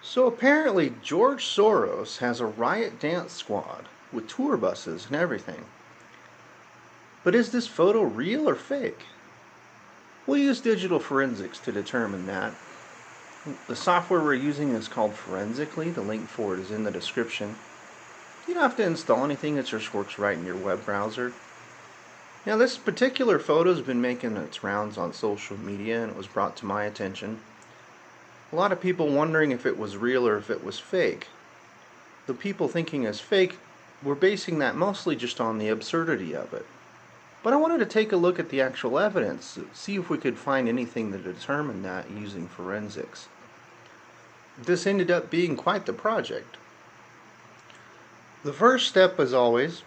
So apparently George Soros has a riot dance squad with tour buses and everything. But is this photo real or fake? We'll use digital forensics to determine that. The software we're using is called Forensically. The link for it is in the description. You don't have to install anything, it just works right in your web browser. Now this particular photo has been making its rounds on social media and it was brought to my attention. A lot of people wondering if it was real or if it was fake. The people thinking it's fake were basing that mostly just on the absurdity of it. But I wanted to take a look at the actual evidence, see if we could find anything to determine that using forensics. This ended up being quite the project. The first step, as always,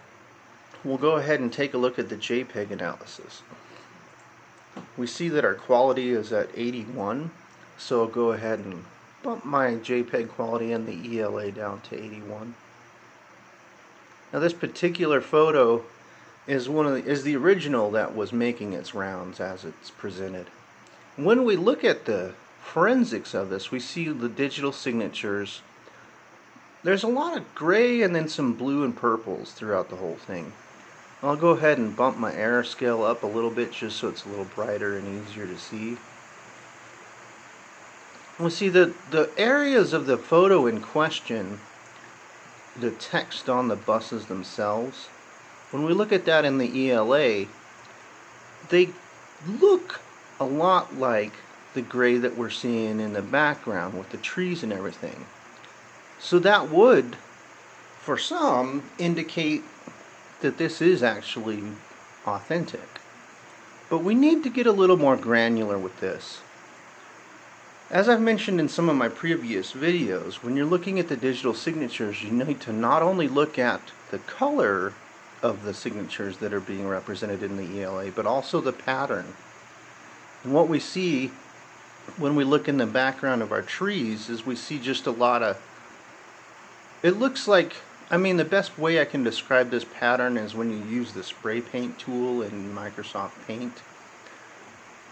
we'll go ahead and take a look at the JPEG analysis. We see that our quality is at 81, so I'll go ahead and bump my JPEG quality and the ELA down to 81. Now this particular photo is the original that was making its rounds as it's presented. When we look at the forensics of this, we see the digital signatures. There's a lot of gray and then some blue and purples throughout the whole thing. I'll go ahead and bump my error scale up a little bit just so it's a little brighter and easier to see. We'll see that the areas of the photo in question, the text on the buses themselves, when we look at that in the ELA, they look a lot like the gray that we're seeing in the background with the trees and everything. So that would, for some, indicate that this is actually authentic. But we need to get a little more granular with this. As I've mentioned in some of my previous videos, when you're looking at the digital signatures, you need to not only look at the color of the signatures that are being represented in the ELA, but also the pattern. And what we see when we look in the background of our trees is we see just a lot of, it looks like, the best way I can describe this pattern is when you use the spray paint tool in Microsoft Paint.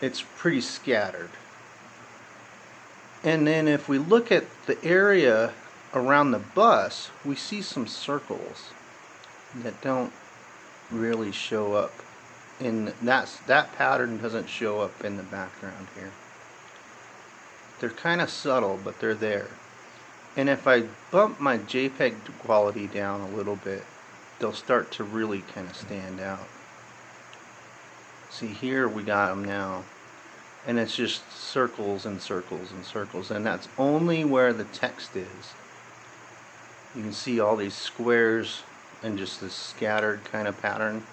It's pretty scattered. And then if we look at the area around the bus, we see some circles that don't really show up in that pattern doesn't show up in the background here. They're kind of subtle, but they're there. And if I bump my JPEG quality down a little bit, they'll start to really kind of stand out. See, here we got them now. And it's just circles and circles and circles, and that's only where the text is. You can see all these squares and just this scattered kind of pattern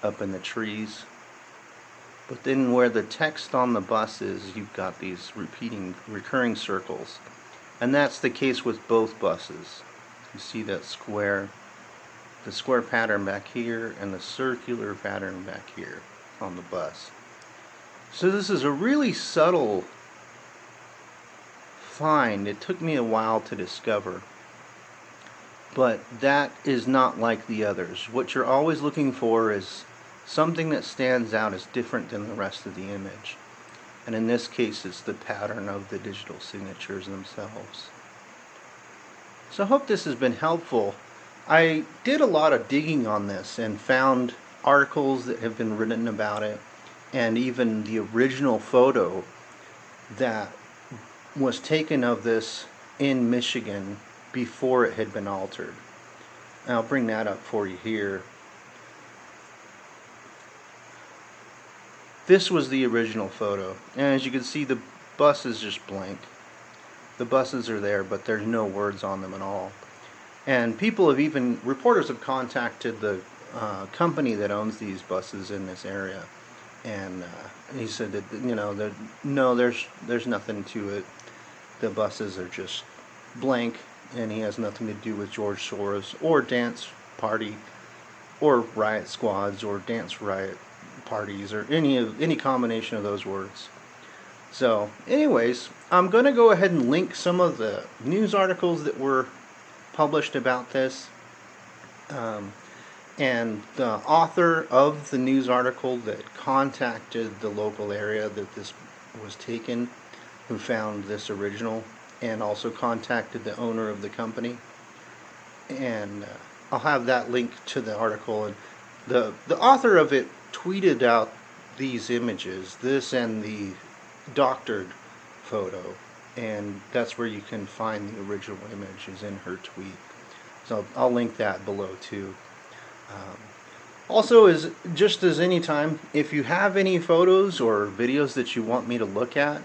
up in the trees. But then where the text on the bus is, you've got these recurring circles. And that's the case with both buses. You see that square, the square pattern back here and the circular pattern back here on the bus. So this is a really subtle find. It took me a while to discover. But that is not like the others. What you're always looking for is something that stands out as different than the rest of the image. And in this case, it's the pattern of the digital signatures themselves. So I hope this has been helpful. I did a lot of digging on this and found articles that have been written about it, and even the original photo that was taken of this in Michigan before it had been altered. And I'll bring that up for you here. This was the original photo, and as you can see, the bus is just blank. The buses are there, but there's no words on them at all. And reporters have contacted the company that owns these buses in this area. And he said that, no, there's nothing to it. The buses are just blank, and he has nothing to do with George Soros or dance party or riot squads or dance riot parties or any combination of those words. So anyways, I'm going to go ahead and link some of the news articles that were published about this. And the author of the news article that contacted the local area that this was taken, who found this original and also contacted the owner of the company. And I'll have that link to the article. And the author of it tweeted out these images, this and the doctored photo, and that's where you can find the original image is in her tweet. So I'll link that below too. Also, as just as any time, if you have any photos or videos that you want me to look at,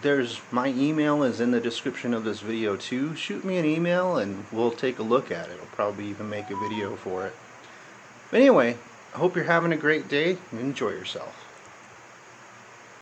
there's my email is in the description of this video too. Shoot me an email and we'll take a look at it. I'll probably even make a video for it. But anyway, I hope you're having a great day and enjoy yourself.